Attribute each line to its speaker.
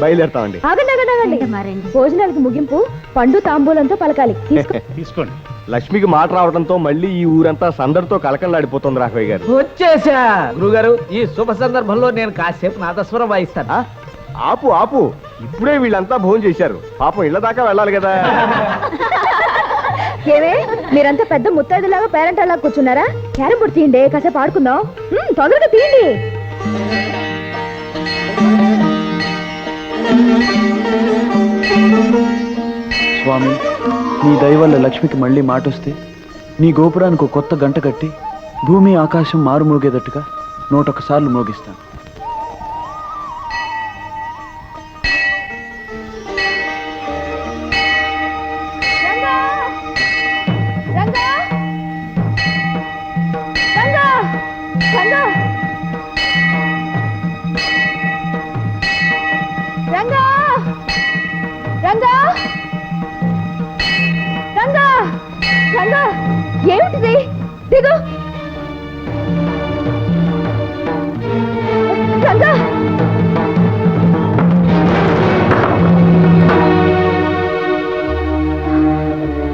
Speaker 1: బయలుదేరుతామండి.
Speaker 2: భోజనాలకు ముగింపు పండు తాంబూలంతో పలకాలి.
Speaker 3: తీసుకోండి.
Speaker 1: లక్ష్మికి మాట రావడంతో మళ్ళీ ఈ ఊరంతా సందడితో కలకలాడిపోతుంది రాఘవయ్య గారు.
Speaker 4: వచ్చేసా గురుగారు. ఈ శుభ సందర్భంలో నేను కాసేపు నాదస్వరం వాయిస్తాను.
Speaker 1: ఆపు ఆపు, ఇప్పుడే వీళ్ళంతా భోజనం చేశారు, పాపం ఇళ్ళ దాకా వెళ్ళాలి కదా.
Speaker 2: ఏవే మీరంతా పెద్ద ముత్తైదులాగా పేరెంట్ అలా కూర్చున్నారా? క్యారం బోర్డు తీయండి, కాసేపు ఆడుకుందాం. తొందరగా తీయండి.
Speaker 5: స్వామి, నీ దయ వల్ల లక్ష్మికి మళ్ళీ మాట వస్తే నీ గోపురానికి కొత్త గంట కట్టి భూమి ఆకాశం మారుమోగేటట్టుగా 101 సార్లు మోగిస్తాను.
Speaker 2: ఏమిటిది? దిగు